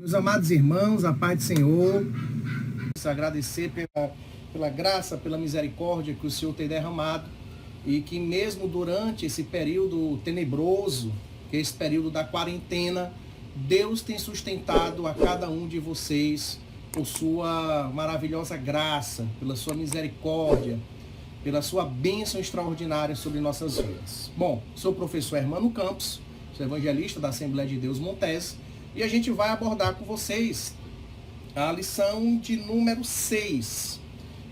Meus amados irmãos, a paz do Senhor, agradecer pela graça, pela misericórdia que o Senhor tem derramado e que mesmo durante esse período tenebroso, que é esse período da quarentena, Deus tem sustentado a cada um de vocês por sua maravilhosa graça, pela sua misericórdia, pela sua bênção extraordinária sobre nossas vidas. Bom, sou o professor Hermano Campos, sou evangelista da Assembleia de Deus Montes, e a gente vai abordar com vocês a lição de número 6,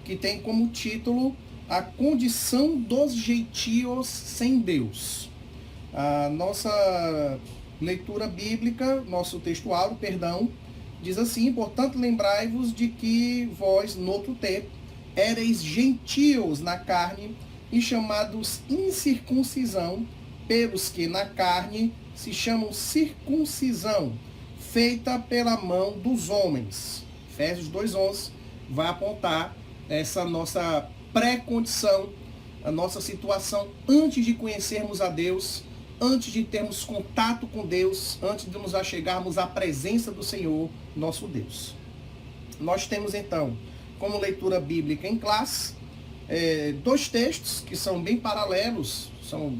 que tem como título A Condição dos Gentios sem Deus. A nossa leitura bíblica, nosso textuário, diz assim: portanto, lembrai-vos de que vós, noutro tempo, éreis gentios na carne e chamados incircuncisão, pelos que na carne se chamam circuncisão, feita pela mão dos homens. Efésios 2:11 vai apontar essa nossa pré-condição, a nossa situação antes de conhecermos a Deus, antes de termos contato com Deus, antes de nos achegarmos à presença do Senhor, nosso Deus. Nós temos então, como leitura bíblica em classe, dois textos que são bem paralelos,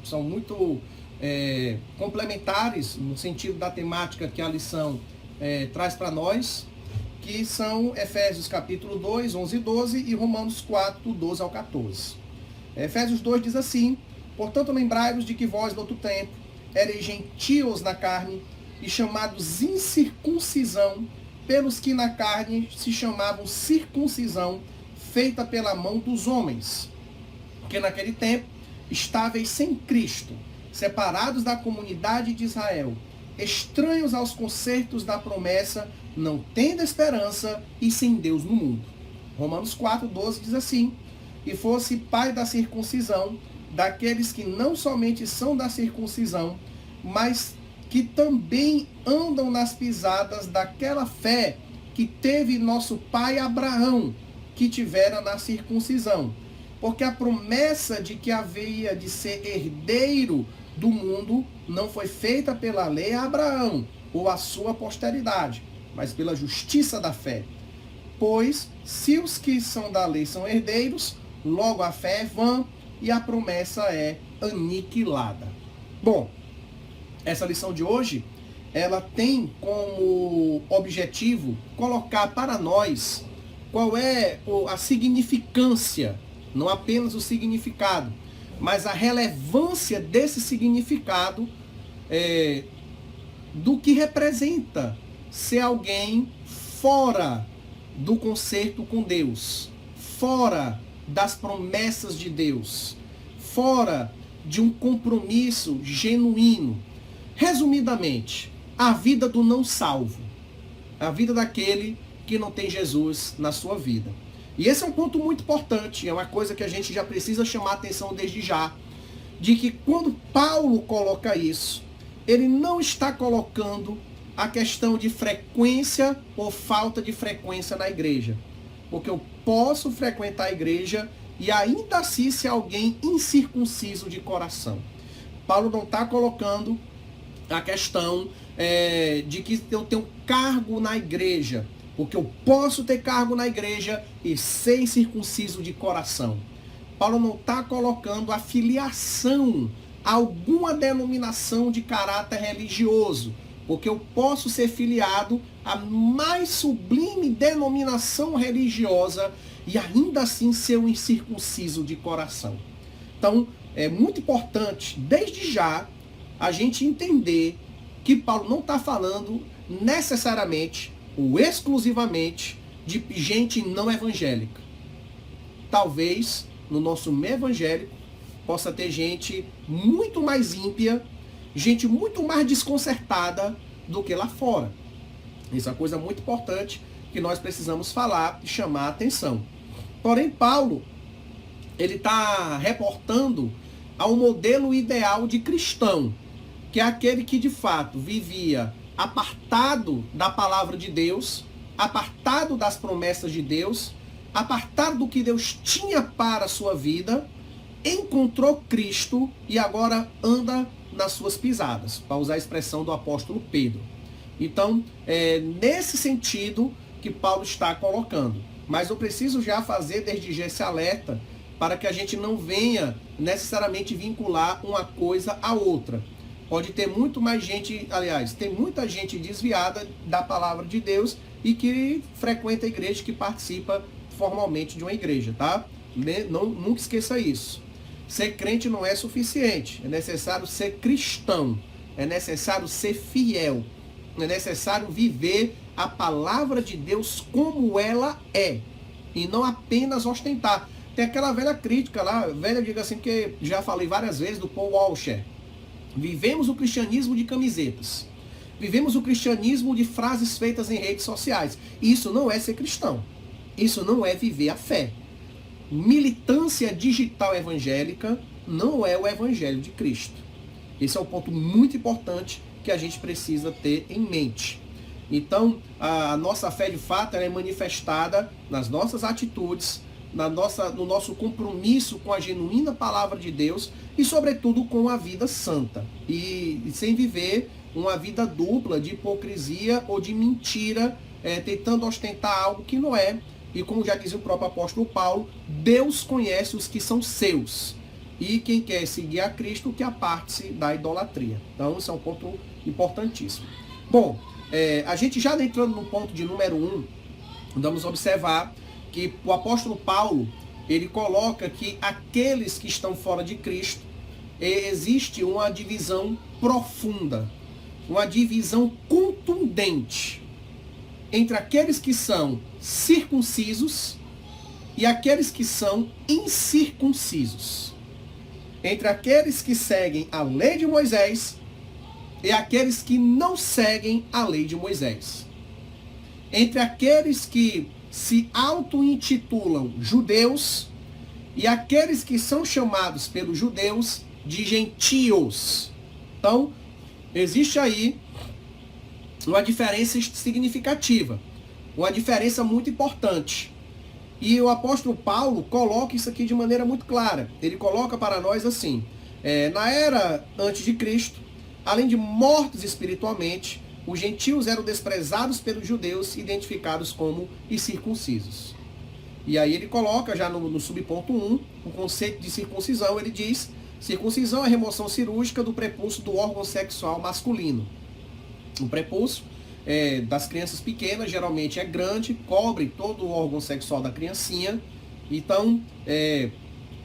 são muito complementares no sentido da temática que a lição traz para nós, que são Efésios capítulo 2, 11 e 12 e Romanos 4, 12 ao 14. Efésios 2 diz assim: portanto, lembrai-vos de que vós, no outro tempo, ereis gentios na carne e chamados incircuncisão, pelos que na carne se chamavam circuncisão, feita pela mão dos homens, que naquele tempo estáveis sem Cristo, separados da comunidade de Israel, estranhos aos concertos da promessa, não tendo esperança e sem Deus no mundo. Romanos 4, 12 diz assim: e fosse pai da circuncisão, daqueles que não somente são da circuncisão, mas que também andam nas pisadas daquela fé que teve nosso pai Abraão, que tivera na circuncisão. Porque a promessa de que havia de ser herdeiro do mundo não foi feita pela lei a Abraão ou a sua posteridade, mas pela justiça da fé. Pois, se os que são da lei são herdeiros, logo a fé é vã e a promessa é aniquilada. Bom, essa lição de hoje, ela tem como objetivo colocar para nós qual é a significância, não apenas o significado, mas a relevância desse significado do que representa ser alguém fora do concerto com Deus, fora das promessas de Deus, fora de um compromisso genuíno. Resumidamente, a vida do não salvo, a vida daquele que não tem Jesus na sua vida. E esse é um ponto muito importante, é uma coisa que a gente já precisa chamar a atenção desde já, de que quando Paulo coloca isso, ele não está colocando a questão de frequência ou falta de frequência na igreja. Porque eu posso frequentar a igreja e ainda assim ser alguém incircunciso de coração. Paulo não está colocando a questão de que eu tenho cargo na igreja, porque eu posso ter cargo na igreja e ser incircunciso de coração. Paulo não está colocando a filiação a alguma denominação de caráter religioso, porque eu posso ser filiado à mais sublime denominação religiosa e ainda assim ser um incircunciso de coração. Então, é muito importante, desde já, a gente entender que Paulo não está falando necessariamente ou exclusivamente de gente não evangélica. Talvez no nosso meio evangélico possa ter gente muito mais ímpia, gente muito mais desconcertada do que lá fora. Isso é uma coisa muito importante que nós precisamos falar e chamar a atenção. Porém, Paulo, ele está reportando ao modelo ideal de cristão, que é aquele que de fato vivia apartado da palavra de Deus, apartado das promessas de Deus, apartado do que Deus tinha para a sua vida, encontrou Cristo e agora anda nas suas pisadas, para usar a expressão do apóstolo Pedro. Então, é nesse sentido que Paulo está colocando. Mas eu preciso já fazer desde já esse alerta para que a gente não venha necessariamente vincular uma coisa à outra. Pode ter muito mais gente, aliás, tem muita gente desviada da palavra de Deus e que frequenta a igreja, que participa formalmente de uma igreja, tá? Nunca esqueça isso. Ser crente não é suficiente, é necessário ser cristão, é necessário ser fiel, é necessário viver a palavra de Deus como ela é, e não apenas ostentar. Tem aquela velha crítica lá, velha, diga assim, que já falei várias vezes, do Paul Washer. Vivemos o cristianismo de camisetas. Vivemos o cristianismo de frases feitas em redes sociais. Isso não é ser cristão. Isso não é viver a fé. Militância digital evangélica não é o evangelho de Cristo. Esse é um ponto muito importante que a gente precisa ter em mente. Então, a nossa fé de fato ela é manifestada nas nossas atitudes, no nosso compromisso com a genuína palavra de Deus e, sobretudo, com a vida santa. E sem viver uma vida dupla de hipocrisia ou de mentira, tentando ostentar algo que não é. E como já dizia o próprio apóstolo Paulo, Deus conhece os que são seus. E quem quer seguir a Cristo, que aparte-se da idolatria. Então, isso é um ponto importantíssimo. Bom, a gente já entrando no ponto de número 1, vamos observar que o apóstolo Paulo, ele coloca que aqueles que estão fora de Cristo, existe uma divisão profunda, uma divisão contundente entre aqueles que são circuncisos e aqueles que são incircuncisos. Entre aqueles que seguem a lei de Moisés e aqueles que não seguem a lei de Moisés. Entre aqueles que se auto-intitulam judeus e aqueles que são chamados pelos judeus de gentios. Então, existe aí uma diferença significativa, uma diferença muito importante. E o apóstolo Paulo coloca isso aqui de maneira muito clara. Ele coloca para nós assim, na era antes de Cristo, além de mortos espiritualmente, os gentios eram desprezados pelos judeus, identificados como incircuncisos. E aí ele coloca já no subponto 1, o conceito de circuncisão. Ele diz, circuncisão é a remoção cirúrgica do prepúcio do órgão sexual masculino. O prepúcio das crianças pequenas geralmente é grande, cobre todo o órgão sexual da criancinha. Então,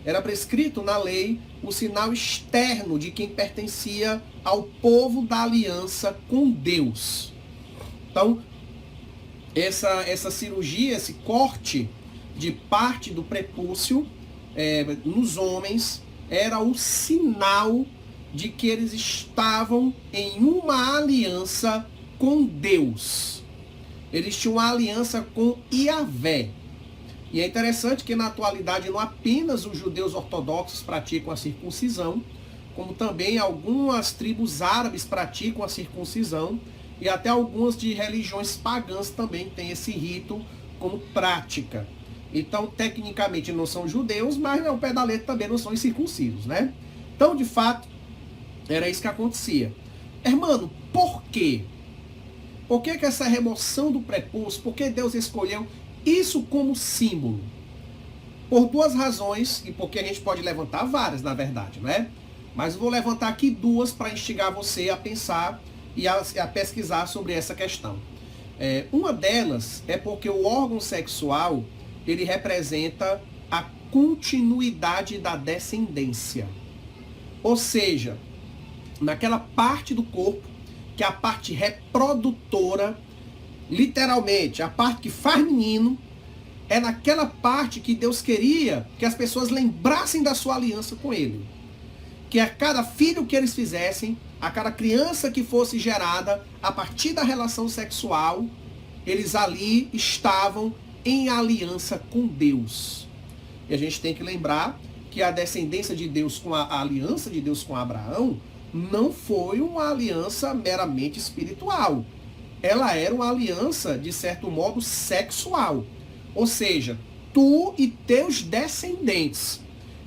era prescrito na lei o sinal externo de quem pertencia ao povo da aliança com Deus. Então, essa cirurgia, esse corte de parte do prepúcio nos homens, era o sinal de que eles estavam em uma aliança com Deus. Eles tinham uma aliança com Yahvé. E é interessante que na atualidade não apenas os judeus ortodoxos praticam a circuncisão, como também algumas tribos árabes praticam a circuncisão, e até algumas de religiões pagãs também têm esse rito como prática. Então, tecnicamente não são judeus, mas ao pé da letra também não são incircuncisos, né? Então, de fato, era isso que acontecia. Hermano, por quê? Por que essa remoção do prepúcio? Por que Deus escolheu isso como símbolo? Por duas razões, e porque a gente pode levantar várias, na verdade, não é? Mas eu vou levantar aqui duas para instigar você a pensar e a pesquisar sobre essa questão. Uma delas é porque o órgão sexual, ele representa a continuidade da descendência. Ou seja, naquela parte do corpo, que é a parte reprodutora, literalmente, a parte que faz menino, é naquela parte que Deus queria que as pessoas lembrassem da sua aliança com Ele. Que a cada filho que eles fizessem, a cada criança que fosse gerada, a partir da relação sexual, eles ali estavam em aliança com Deus. E a gente tem que lembrar que a descendência de Deus com a aliança de Deus com Abraão não foi uma aliança meramente espiritual. Ela era uma aliança, de certo modo, sexual. Ou seja, tu e teus descendentes.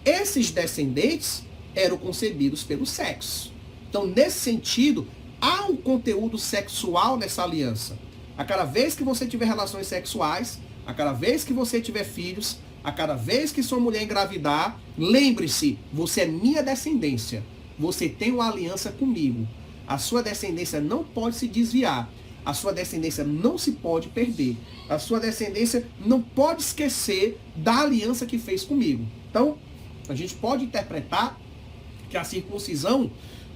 Esses descendentes eram concebidos pelo sexo. Então, nesse sentido, há um conteúdo sexual nessa aliança. A cada vez que você tiver relações sexuais, a cada vez que você tiver filhos, a cada vez que sua mulher engravidar, lembre-se, você é minha descendência. Você tem uma aliança comigo. A sua descendência não pode se desviar. A sua descendência não se pode perder. A sua descendência não pode esquecer da aliança que fez comigo. Então, a gente pode interpretar que a circuncisão,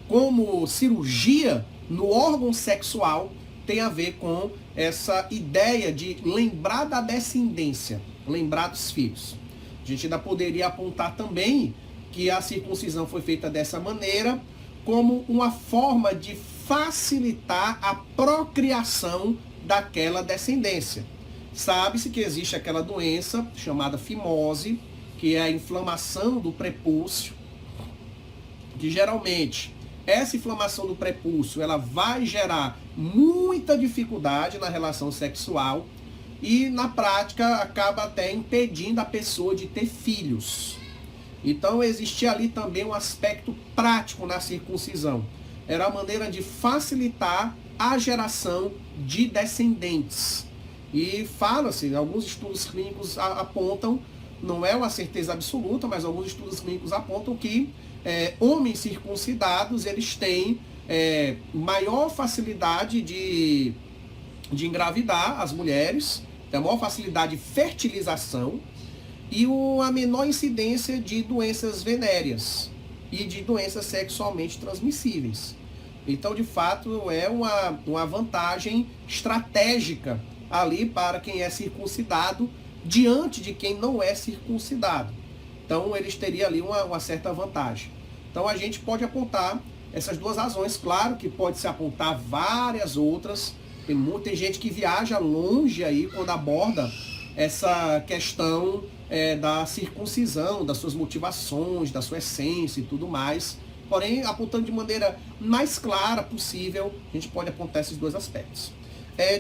como cirurgia no órgão sexual, tem a ver com essa ideia de lembrar da descendência, lembrar dos filhos. A gente ainda poderia apontar também que a circuncisão foi feita dessa maneira como uma forma de facilitar a procriação daquela descendência. Sabe-se que existe aquela doença chamada fimose, que é a inflamação do prepúcio, que geralmente essa inflamação do prepúcio ela vai gerar muita dificuldade na relação sexual e na prática acaba até impedindo a pessoa de ter filhos. Então existia ali também um aspecto prático na circuncisão. Era a maneira de facilitar a geração de descendentes. E fala-se, alguns estudos clínicos apontam, não é uma certeza absoluta, mas alguns estudos clínicos apontam que homens circuncidados, eles têm maior facilidade de engravidar as mulheres, tem maior facilidade de fertilização e uma menor incidência de doenças venéreas e de doenças sexualmente transmissíveis. Então, de fato, é uma vantagem estratégica ali para quem é circuncidado diante de quem não é circuncidado. Então, eles teriam ali uma certa vantagem. Então, a gente pode apontar essas duas razões. Claro que pode se apontar várias outras. Tem gente que viaja longe aí quando aborda essa questão da circuncisão, das suas motivações, da sua essência e tudo mais. Porém, apontando de maneira mais clara possível, a gente pode apontar esses dois aspectos.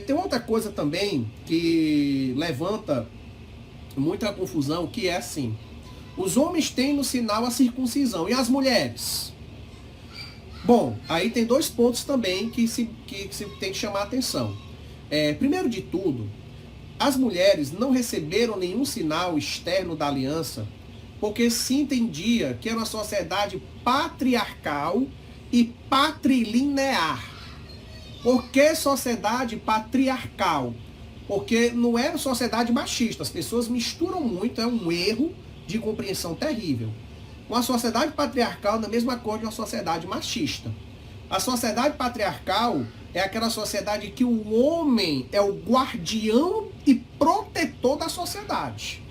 Tem outra coisa também que levanta muita confusão, que é assim: os homens têm no sinal a circuncisão, e as mulheres? Bom, aí tem dois pontos também que se tem que chamar a atenção. Primeiro de tudo, as mulheres não receberam nenhum sinal externo da aliança, porque se entendia que era uma sociedade patriarcal e patrilinear. Por que sociedade patriarcal? Porque não é sociedade machista. As pessoas misturam muito, é um erro de compreensão terrível. Uma sociedade patriarcal não é a mesma coisa de uma sociedade machista. A sociedade patriarcal é aquela sociedade que o homem é o guardião e protetor da sociedade,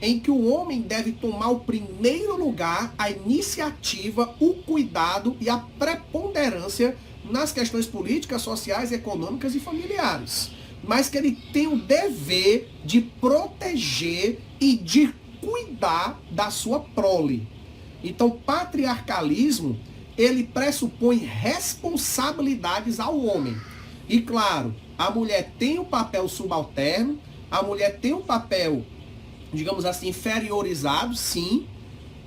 em que o homem deve tomar o primeiro lugar, a iniciativa, o cuidado e a preponderância nas questões políticas, sociais, econômicas e familiares. Mas que ele tem o dever de proteger e de cuidar da sua prole. Então, patriarcalismo, ele pressupõe responsabilidades ao homem. E claro, a mulher tem um papel subalterno, a mulher tem um papel, digamos assim, inferiorizado, sim.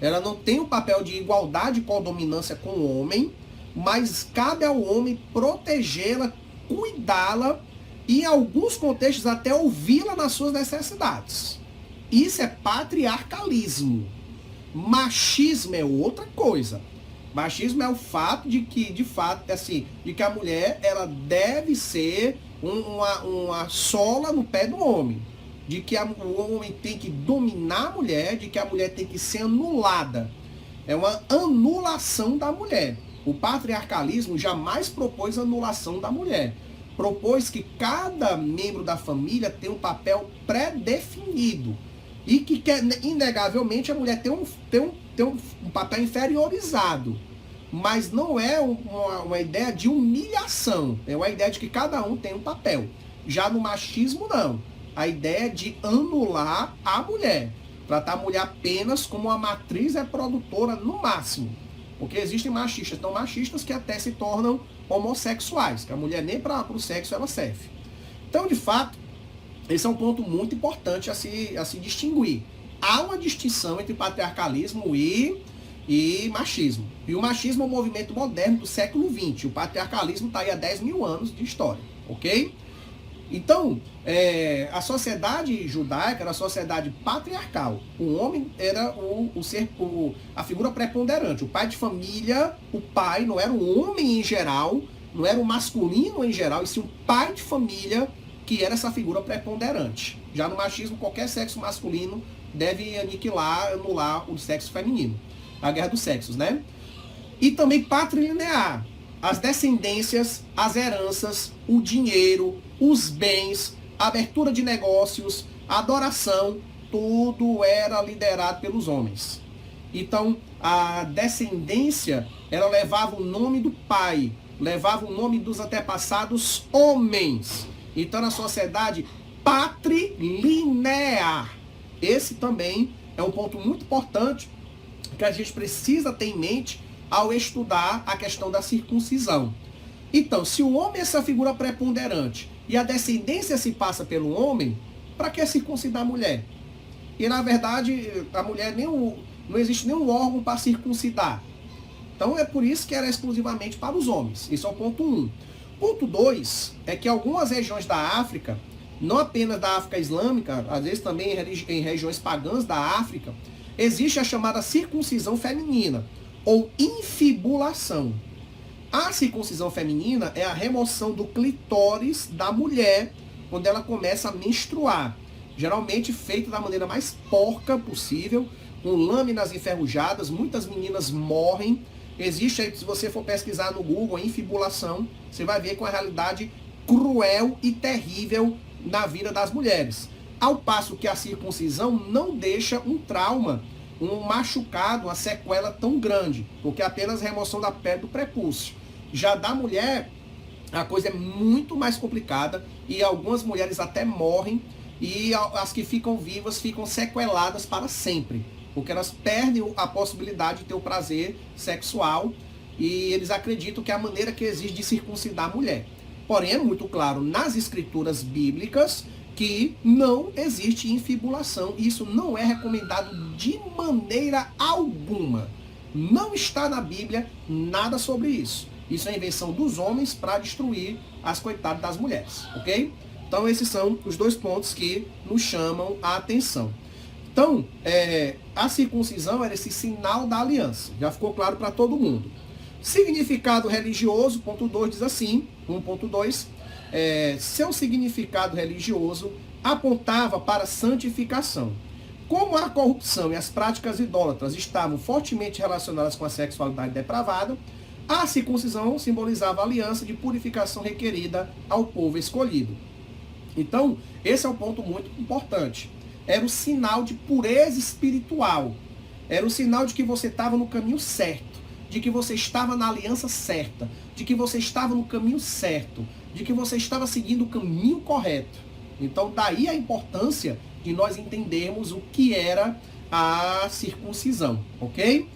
Ela não tem um papel de igualdade com a dominância com o homem, mas cabe ao homem protegê-la, cuidá-la e, em alguns contextos, até ouvi-la nas suas necessidades. Isso é patriarcalismo. Machismo é outra coisa. Machismo é o fato de que, de fato, assim, de que a mulher ela deve ser uma sola no pé do homem. De que o homem tem que dominar a mulher, de que a mulher tem que ser anulada. É uma anulação da mulher. O patriarcalismo jamais propôs anulação da mulher. Propôs que cada membro da família tem um papel pré-definido. E que, inegavelmente, a mulher tem um papel inferiorizado. Mas não é uma ideia de humilhação. É uma ideia de que cada um tem um papel. Já no machismo, não. A ideia é de anular a mulher. Tratar a mulher apenas como uma matriz reprodutora no máximo. Porque existem machistas tão machistas que até se tornam homossexuais. Que a mulher nem para o sexo ela serve. Então, de fato, esse é um ponto muito importante a se distinguir. Há uma distinção entre patriarcalismo e e machismo. E o machismo é um movimento moderno do século XX. O patriarcalismo está aí há 10 mil anos de história, ok? Então, a sociedade judaica era a sociedade patriarcal. O homem era a figura preponderante. O pai de família, o pai não era o homem em geral, não era o masculino em geral, e sim o pai de família que era essa figura preponderante. Já no machismo, qualquer sexo masculino deve anular o sexo feminino. A guerra dos sexos, né? E também patrilinear. As descendências, as heranças, o dinheiro, os bens, a abertura de negócios, a adoração, tudo era liderado pelos homens. Então, a descendência, ela levava o nome do pai, levava o nome dos antepassados homens. Então, na sociedade patrilinear. Esse também é um ponto muito importante que a gente precisa ter em mente ao estudar a questão da circuncisão. Então, se o homem é essa figura preponderante e a descendência se passa pelo homem, para que circuncidar a mulher? E, na verdade, a mulher não existe nenhum órgão para circuncidar. Então, é por isso que era exclusivamente para os homens. Isso é o ponto 1. Ponto 2 é que algumas regiões da África, não apenas da África Islâmica, às vezes também em regiões pagãs da África, existe a chamada circuncisão feminina, ou infibulação. A circuncisão feminina é a remoção do clitóris da mulher quando ela começa a menstruar. Geralmente feita da maneira mais porca possível, com lâminas enferrujadas, muitas meninas morrem. Existe aí, se você for pesquisar no Google, a infibulação, você vai ver com a realidade cruel e terrível na vida das mulheres. Ao passo que a circuncisão não deixa um trauma, um machucado, uma sequela tão grande, porque é apenas remoção da pele do prepúcio. Já da mulher, a coisa é muito mais complicada e algumas mulheres até morrem e as que ficam vivas ficam sequeladas para sempre, porque elas perdem a possibilidade de ter o prazer sexual e eles acreditam que é a maneira que existe de circuncidar a mulher. Porém, é muito claro nas escrituras bíblicas que não existe infibulação. Isso não é recomendado de maneira alguma. Não está na Bíblia nada sobre isso. Isso é invenção dos homens para destruir as coitadas das mulheres, ok? Então esses são os dois pontos que nos chamam a atenção. Então, a circuncisão era esse sinal da aliança. Já ficou claro para todo mundo. Significado religioso, ponto 2 diz assim, 1.2, seu significado religioso apontava para a santificação. Como a corrupção e as práticas idólatras estavam fortemente relacionadas com a sexualidade depravada, a circuncisão simbolizava a aliança de purificação requerida ao povo escolhido. Então, esse é um ponto muito importante. Era o sinal de pureza espiritual. Era o sinal de que você estava no caminho certo, de que você estava na aliança certa, de que você estava no caminho certo, de que você estava seguindo o caminho correto. Então, daí a importância de nós entendermos o que era a circuncisão, ok?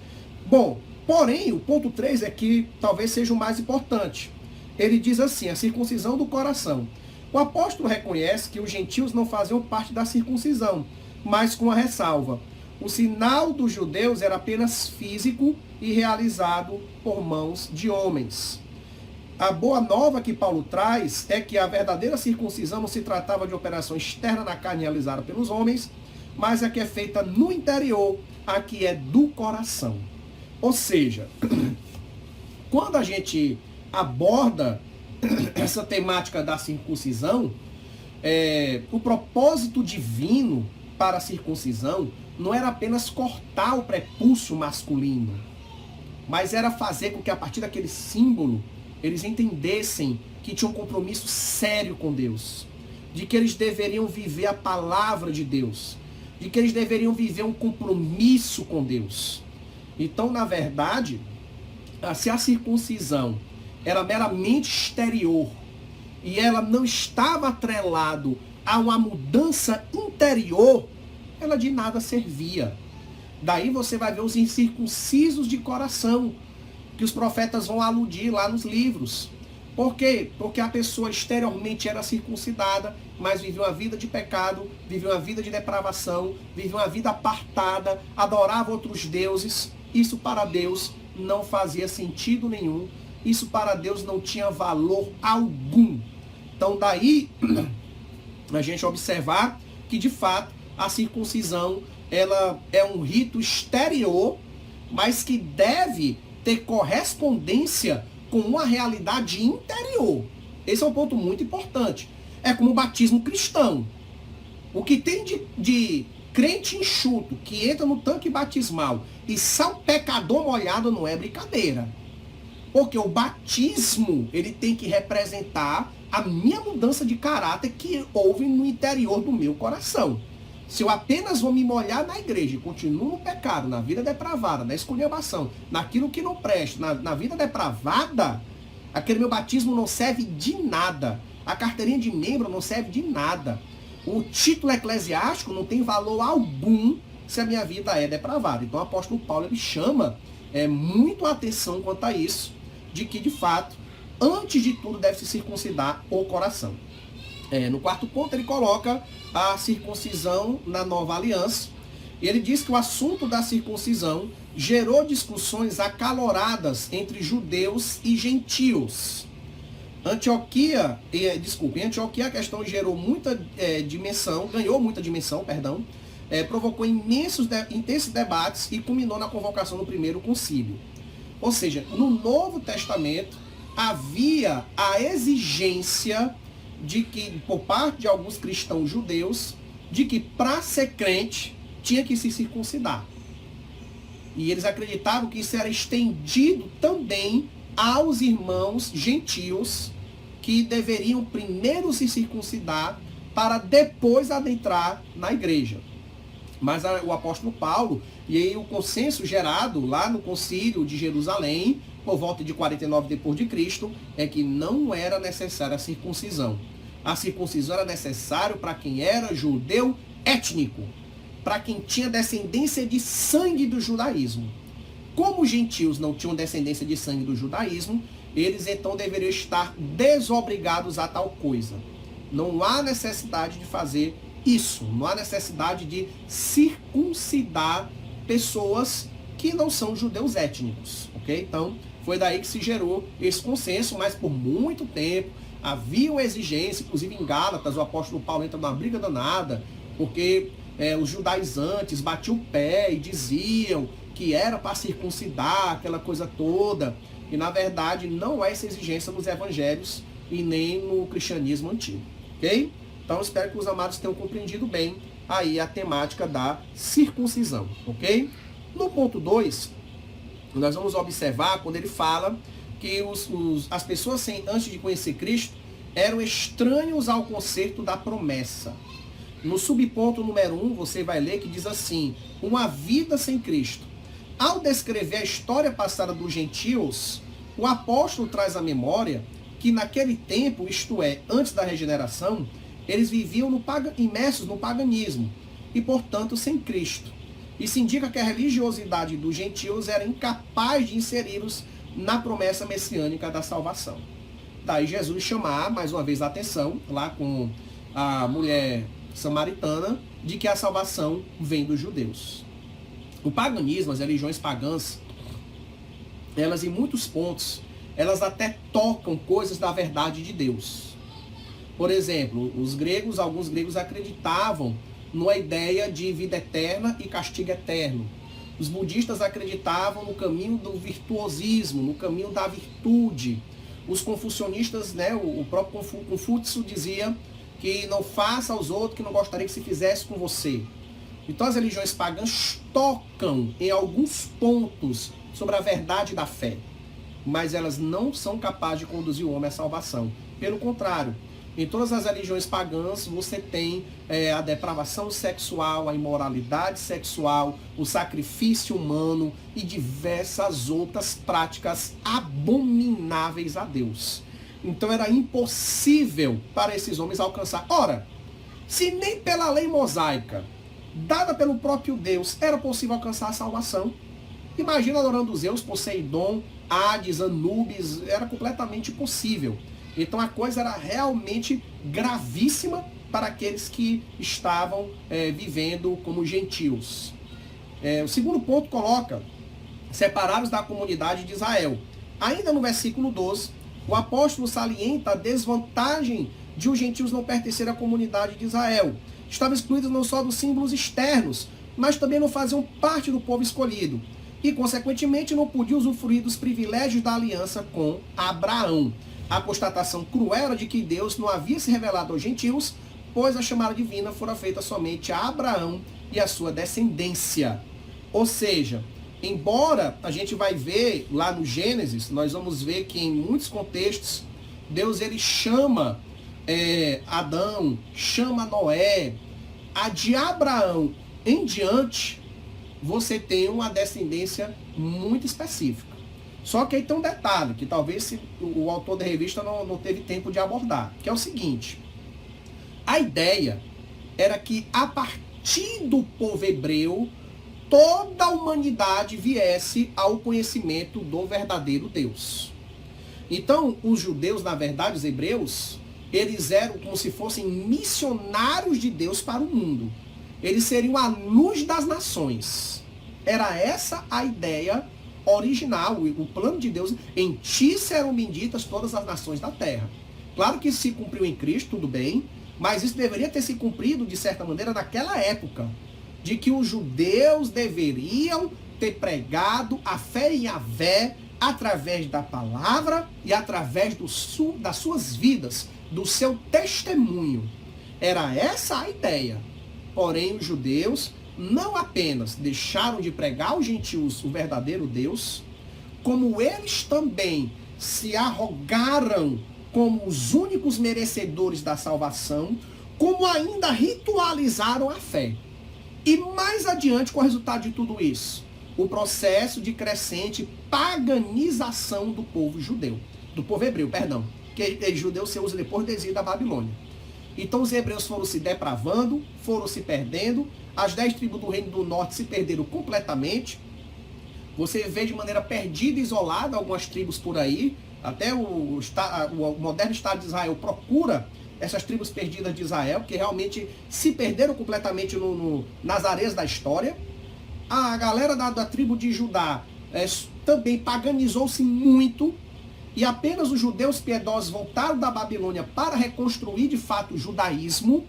Bom, porém, o ponto 3 é que talvez seja o mais importante. Ele diz assim, a circuncisão do coração. O apóstolo reconhece que os gentios não faziam parte da circuncisão, mas com a ressalva. O sinal dos judeus era apenas físico e realizado por mãos de homens. A boa nova que Paulo traz é que a verdadeira circuncisão não se tratava de operação externa na carne realizada pelos homens, mas a que é feita no interior, a que é do coração. Ou seja, quando a gente aborda essa temática da circuncisão, o propósito divino para a circuncisão não era apenas cortar o prepúcio masculino, mas era fazer com que a partir daquele símbolo eles entendessem que tinham um compromisso sério com Deus, de que eles deveriam viver a palavra de Deus, de que eles deveriam viver um compromisso com Deus. Então, na verdade, se a circuncisão era meramente exterior e ela não estava atrelado a uma mudança interior, ela de nada servia. Daí você vai ver os incircuncisos de coração, que os profetas vão aludir lá nos livros. Por quê? Porque a pessoa exteriormente era circuncidada, mas vivia uma vida de pecado, vivia uma vida de depravação, vivia uma vida apartada, adorava outros deuses. isso para Deus não fazia sentido nenhum, isso para Deus não tinha valor algum. Então daí a gente observar que de fato a circuncisão ela é um rito exterior, mas que deve ter correspondência com uma realidade interior. Esse é um ponto muito importante. É como o batismo cristão. O que tem de crente enxuto que entra no tanque batismal e sai um pecador molhado não é brincadeira. Porque o batismo, ele tem que representar a minha mudança de caráter que houve no interior do meu coração. Se eu apenas vou me molhar na igreja e continuo no pecado, na vida depravada, na esculhambação, naquilo que não presta, na vida depravada, aquele meu batismo não serve de nada. A carteirinha de membro não serve de nada. O título eclesiástico não tem valor algum se a minha vida é depravada. Então o apóstolo Paulo ele chama muito a atenção quanto a isso, de que de fato, antes de tudo deve se circuncidar o coração. No quarto ponto ele coloca a circuncisão na nova aliança. E ele diz que o assunto da circuncisão gerou discussões acaloradas entre judeus e gentios. Em Antioquia a questão gerou muita ganhou muita dimensão, provocou intensos debates e culminou na convocação do primeiro concílio. Ou seja, no Novo Testamento havia a exigência de que, por parte de alguns cristãos judeus, de que para ser crente tinha que se circuncidar. E eles acreditavam que isso era estendido também aos irmãos gentios, que deveriam primeiro se circuncidar para depois adentrar na igreja. Mas o apóstolo Paulo, e aí o consenso gerado lá no concílio de Jerusalém, por volta de 49 depois de Cristo, é que não era necessária a circuncisão. A circuncisão era necessária para quem era judeu étnico, para quem tinha descendência de sangue do judaísmo. Como os gentios não tinham descendência de sangue do judaísmo, eles então deveriam estar desobrigados a tal coisa. Não há necessidade de fazer isso, não há necessidade de circuncidar pessoas que não são judeus étnicos, ok? Então, foi daí que se gerou esse consenso, mas por muito tempo havia uma exigência, inclusive em Gálatas, o apóstolo Paulo entra numa briga danada, porque os judaizantes batiam o pé e diziam que era para circuncidar, aquela coisa toda, e na verdade não há essa exigência nos evangelhos e nem no cristianismo antigo, ok? Então espero que os amados tenham compreendido bem aí a temática da circuncisão, ok? No ponto 2, nós vamos observar quando ele fala que as pessoas antes de conhecer Cristo eram estranhos ao conceito da promessa. No subponto número 1, você vai ler que diz assim: uma vida sem Cristo. Ao descrever a história passada dos gentios, o apóstolo traz à memória que naquele tempo, isto é, antes da regeneração, eles viviam imersos no paganismo e, portanto, sem Cristo. Isso indica que a religiosidade dos gentios era incapaz de inseri-los na promessa messiânica da salvação. Daí Jesus chamar mais uma vez a atenção, lá com a mulher samaritana, de que a salvação vem dos judeus. O paganismo, as religiões pagãs, elas em muitos pontos, elas até tocam coisas da verdade de Deus. Por exemplo, alguns gregos acreditavam numa ideia de vida eterna e castigo eterno. Os budistas acreditavam no caminho do virtuosismo, no caminho da virtude. Os confucionistas, o próprio Confúcio dizia que não faça aos outros que não gostaria que se fizesse com você. Então as religiões pagãs tocam em alguns pontos sobre a verdade da fé, mas elas não são capazes de conduzir o homem à salvação. Pelo contrário, em todas as religiões pagãs você tem a depravação sexual, a imoralidade sexual, o sacrifício humano e diversas outras práticas abomináveis a Deus. Então era impossível para esses homens alcançar. Ora, se nem pela lei mosaica, dada pelo próprio Deus, era possível alcançar a salvação, imagina adorando Zeus, Poseidon, Hades, Anubis, era completamente impossível. Então a coisa era realmente gravíssima para aqueles que estavam vivendo como gentios. O segundo ponto coloca separados da comunidade de Israel. Ainda no versículo 12, o apóstolo salienta a desvantagem de os gentios não pertencerem à comunidade de Israel. Estavam excluídos não só dos símbolos externos, mas também não faziam parte do povo escolhido. E, consequentemente, não podiam usufruir dos privilégios da aliança com Abraão. A constatação cruel era de que Deus não havia se revelado aos gentios, pois a chamada divina fora feita somente a Abraão e a sua descendência. Ou seja, embora a gente vai ver lá no Gênesis, nós vamos ver que em muitos contextos, Deus ele chama Adão, chama Noé, a de Abraão em diante, você tem uma descendência muito específica. Só que aí tem um detalhe, que talvez o autor da revista não teve tempo de abordar, que é o seguinte: a ideia era que a partir do povo hebreu, toda a humanidade viesse ao conhecimento do verdadeiro Deus. Então, os judeus, na verdade, os hebreus, eles eram como se fossem missionários de Deus para o mundo. Eles seriam a luz das nações. Era essa a ideia original, o plano de Deus. Em ti serão benditas todas as nações da terra. Claro que se cumpriu em Cristo, tudo bem, mas isso deveria ter se cumprido, de certa maneira, naquela época, de que os judeus deveriam ter pregado a fé em Yahvé através da palavra e através das suas vidas, do seu testemunho. Era essa a ideia. Porém, os judeus não apenas deixaram de pregar aos gentios o verdadeiro Deus, como eles também se arrogaram como os únicos merecedores da salvação, como ainda ritualizaram a fé. E mais adiante, qual é o resultado de tudo isso? O processo de crescente paganização do povo judeu, do povo hebreu, perdão, que judeu se usa depois do exílio da Babilônia. Então os hebreus foram se depravando, foram se perdendo, as 10 tribos do reino do norte se perderam completamente. Você vê de maneira perdida e isolada algumas tribos por aí, até o moderno Estado de Israel procura essas tribos perdidas de Israel, que realmente se perderam completamente nas areias da história. A galera da tribo de Judá também paganizou-se muito, e apenas os judeus piedosos voltaram da Babilônia para reconstruir de fato o judaísmo.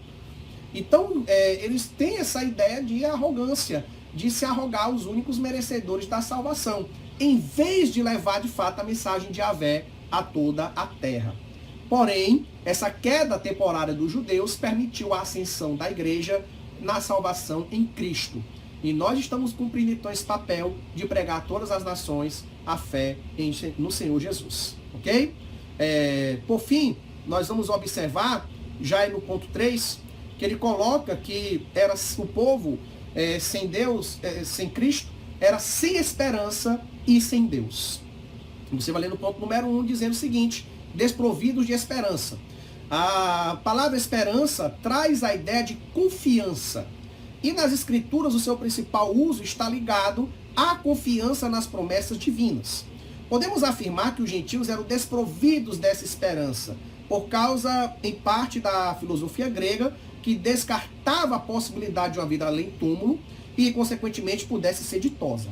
Então, eles têm essa ideia de arrogância, de se arrogar os únicos merecedores da salvação, em vez de levar de fato a mensagem de Yahvé a toda a terra. Porém, essa queda temporária dos judeus permitiu a ascensão da igreja na salvação em Cristo. E nós estamos cumprindo então esse papel de pregar a todas as nações a fé no Senhor Jesus. Ok? Por fim, nós vamos observar, já no ponto 3, que ele coloca que era o povo sem Deus, sem Cristo, era sem esperança e sem Deus. Você vai ler no ponto número 1, dizendo o seguinte: desprovidos de esperança. A palavra esperança traz a ideia de confiança. E nas Escrituras, o seu principal uso está ligado à confiança nas promessas divinas. Podemos afirmar que os gentios eram desprovidos dessa esperança, por causa, em parte, da filosofia grega, que descartava a possibilidade de uma vida além do túmulo e, consequentemente, pudesse ser ditosa.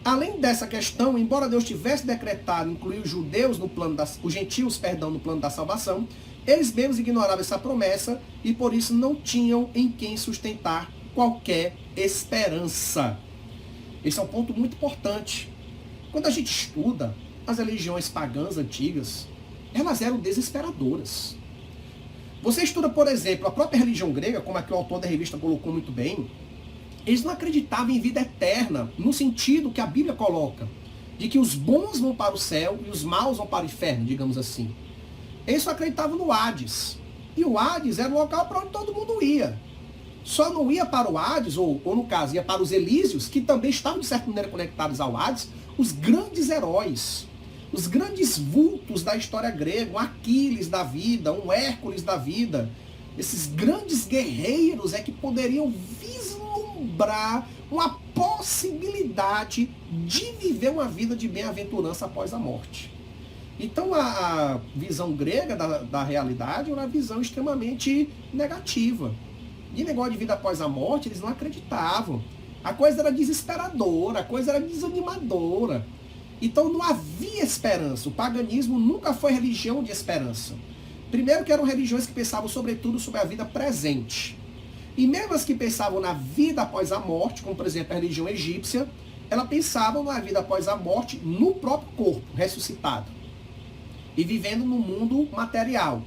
Além dessa questão, embora Deus tivesse decretado incluir os judeus no plano os gentios, no plano da salvação, eles mesmos ignoravam essa promessa e por isso não tinham em quem sustentar qualquer esperança. Esse é um ponto muito importante. Quando a gente estuda as religiões pagãs antigas, elas eram desesperadoras. Você estuda, por exemplo, a própria religião grega, como aqui o autor da revista colocou muito bem, eles não acreditavam em vida eterna, no sentido que a Bíblia coloca, de que os bons vão para o céu e os maus vão para o inferno, digamos assim. Eles só acreditavam no Hades. E o Hades era o local para onde todo mundo ia. Só não ia para o Hades, ou no caso, ia para os Elíseos, que também estavam, de certa maneira, conectados ao Hades, os grandes heróis, os grandes vultos da história grega, um Aquiles da vida, um Hércules da vida. Esses grandes guerreiros que poderiam vislumbrar uma possibilidade de viver uma vida de bem-aventurança após a morte. Então a visão grega da realidade era uma visão extremamente negativa. E negócio de vida após a morte, eles não acreditavam. A coisa era desesperadora, a coisa era desanimadora. Então não havia esperança. O paganismo nunca foi religião de esperança. Primeiro que eram religiões que pensavam sobretudo sobre a vida presente. E mesmo as que pensavam na vida após a morte, como por exemplo a religião egípcia, ela pensava na vida após a morte no próprio corpo, ressuscitado. E vivendo no mundo material.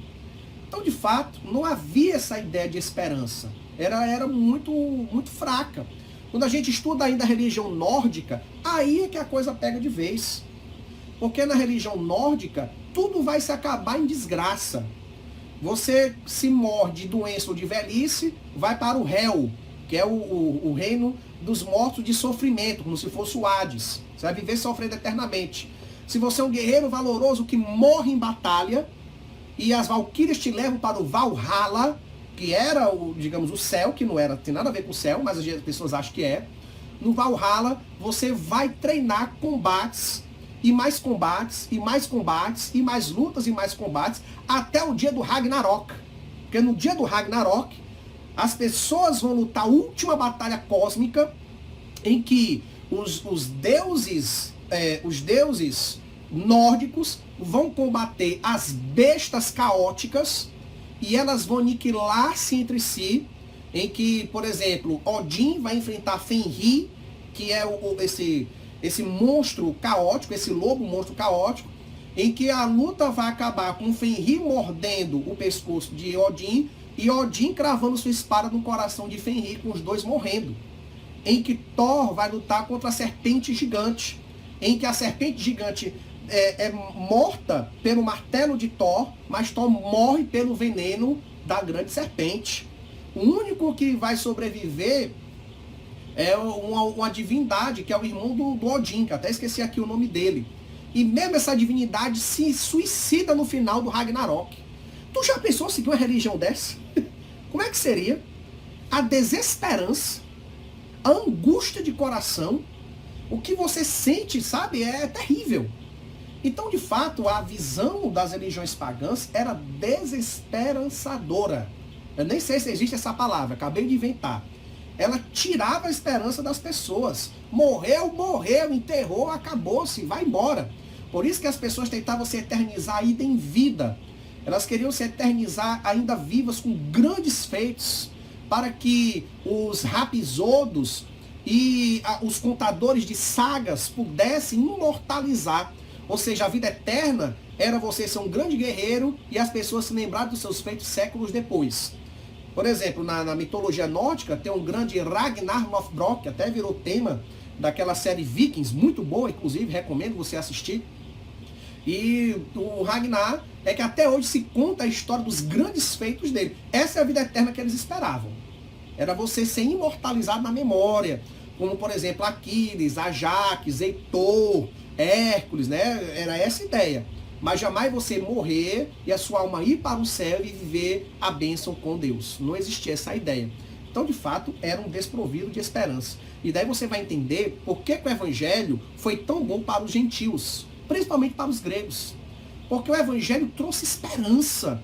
Então, de fato, não havia essa ideia de esperança. Era muito, muito fraca. Quando a gente estuda ainda a religião nórdica, aí é que a coisa pega de vez. Porque na religião nórdica, tudo vai se acabar em desgraça. Você se morre de doença ou de velhice, vai para o Hel, que é o reino dos mortos de sofrimento, como se fosse o Hades. Você vai viver sofrendo eternamente. Se você é um guerreiro valoroso que morre em batalha, e as valquírias te levam para o Valhalla, que era, digamos, o céu, que não era, tem nada a ver com o céu, mas as pessoas acham que é. No Valhalla, você vai treinar combates, e mais combates, e mais combates, e mais lutas, e mais combates, até o dia do Ragnarok. Porque no dia do Ragnarok, as pessoas vão lutar a última batalha cósmica, em que os deuses nórdicos vão combater as bestas caóticas e elas vão aniquilar-se entre si, em que, por exemplo, Odin vai enfrentar Fenrir, que é esse monstro caótico, esse lobo monstro caótico, em que a luta vai acabar com Fenrir mordendo o pescoço de Odin e Odin cravando sua espada no coração de Fenrir, com os dois morrendo. Em que Thor vai lutar contra a serpente gigante, em que a serpente gigante é morta pelo martelo de Thor, mas Thor morre pelo veneno da grande serpente. O único que vai sobreviver é uma divindade, que é o irmão do Odin, que até esqueci aqui o nome dele. E mesmo essa divindade se suicida no final do Ragnarok. Tu já pensou em seguir uma religião dessa? Como é que seria? A desesperança, a angústia de coração, o que você sente, sabe, é terrível. Então, de fato, a visão das religiões pagãs era desesperançadora. Eu nem sei se existe essa palavra, acabei de inventar. Ela tirava a esperança das pessoas. Morreu, enterrou, acabou-se, vai embora. Por isso que as pessoas tentavam se eternizar ainda em vida. Elas queriam se eternizar ainda vivas com grandes feitos, para que os rapisodos e os contadores de sagas pudessem imortalizar. Ou seja, a vida eterna era você ser um grande guerreiro e as pessoas se lembrarem dos seus feitos séculos depois. Por exemplo, na mitologia nórdica tem um grande Ragnar Lothbrok, que até virou tema daquela série Vikings, muito boa, inclusive, recomendo você assistir. E o Ragnar é que até hoje se conta a história dos grandes feitos dele. Essa é a vida eterna que eles esperavam. Era você ser imortalizado na memória, como por exemplo Aquiles, Ajax, Heitor, Hércules, né? Era essa a ideia. Mas jamais você morrer e a sua alma ir para o céu e viver a bênção com Deus. Não existia essa ideia. Então, de fato, era um desprovido de esperança. E daí você vai entender por que o evangelho foi tão bom para os gentios, principalmente para os gregos. Porque o evangelho trouxe esperança.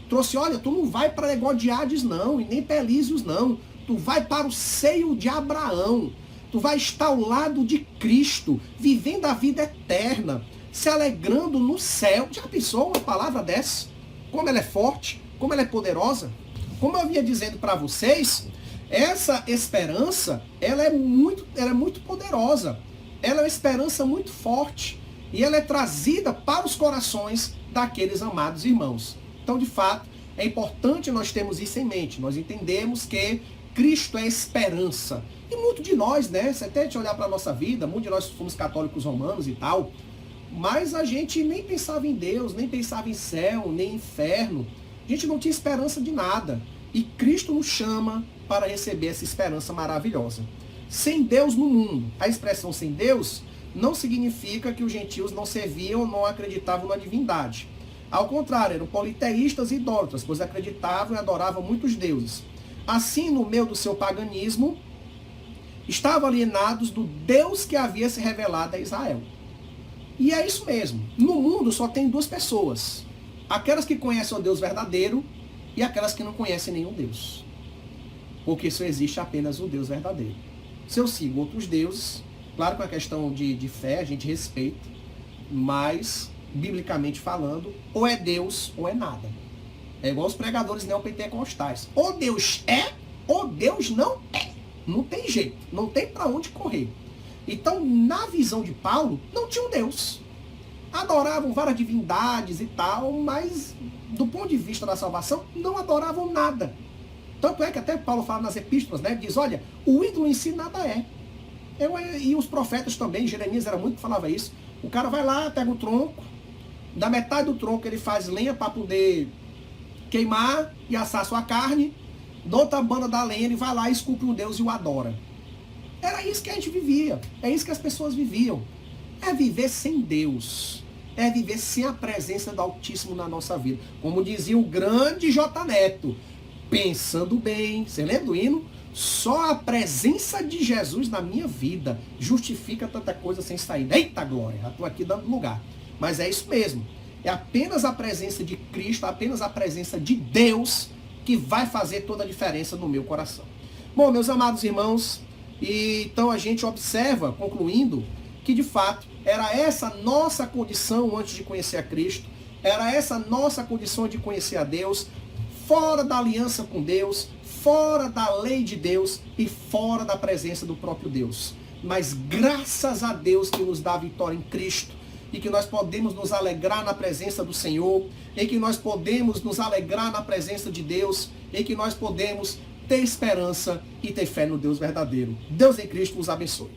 Trouxe, olha, tu não vai para negócio de Hades não, e nem para Elísios não. Tu vai para o seio de Abraão. Tu vai estar ao lado de Cristo, vivendo a vida eterna, se alegrando no céu. Já pensou uma palavra dessa? Como ela é forte, como ela é poderosa? Como eu vinha dizendo para vocês, essa esperança, ela é muito poderosa. Ela é uma esperança muito forte. E ela é trazida para os corações daqueles amados irmãos. Então, de fato, é importante nós termos isso em mente. Nós entendemos que Cristo é esperança. E muito de nós, né? Se até a gente olhar para a nossa vida, muitos de nós fomos católicos romanos e tal, mas a gente nem pensava em Deus, nem pensava em céu, nem inferno. A gente não tinha esperança de nada. E Cristo nos chama para receber essa esperança maravilhosa. Sem Deus no mundo. A expressão sem Deus não significa que os gentios não serviam ou não acreditavam na divindade. Ao contrário, eram politeístas e idólatras, pois acreditavam e adoravam muitos deuses. Assim, no meio do seu paganismo, estavam alienados do Deus que havia se revelado a Israel. E é isso mesmo. No mundo só tem duas pessoas. Aquelas que conhecem o Deus verdadeiro e aquelas que não conhecem nenhum Deus. Porque só existe apenas um Deus verdadeiro. Se eu sigo outros deuses, claro que é uma questão de fé, a gente respeita, mas, biblicamente falando, ou é Deus ou é nada. É igual os pregadores neopentecostais. Ou Deus é, ou Deus não é. Não tem jeito, não tem para onde correr. Então, na visão de Paulo, não tinha um Deus. Adoravam várias divindades e tal, mas do ponto de vista da salvação, não adoravam nada. Tanto é que até Paulo fala nas epístolas, né? Diz, olha, o ídolo em si nada é. E os profetas também, Jeremias era muito que falava isso. O cara vai lá, pega o tronco, da metade do tronco ele faz lenha para poder queimar e assar sua carne, da outra banda da lenha ele vai lá, esculpe um Deus e o adora. Era isso que a gente vivia, é isso que as pessoas viviam. É viver sem Deus, é viver sem a presença do Altíssimo na nossa vida. Como dizia o grande J. Neto, pensando bem, você lembra do hino? Só a presença de Jesus na minha vida justifica tanta coisa sem saída. Eita glória, já estou aqui dando lugar. Mas é isso mesmo. É apenas a presença de Cristo, apenas a presença de Deus que vai fazer toda a diferença no meu coração. Bom, meus amados irmãos, e então a gente observa, concluindo, que de fato era essa nossa condição antes de conhecer a Cristo, era essa nossa condição de conhecer a Deus, fora da aliança com Deus, fora da lei de Deus e fora da presença do próprio Deus. Mas graças a Deus que nos dá a vitória em Cristo, e que nós podemos nos alegrar na presença do Senhor, e que nós podemos nos alegrar na presença de Deus, e que nós podemos ter esperança e ter fé no Deus verdadeiro. Deus em Cristo nos abençoe.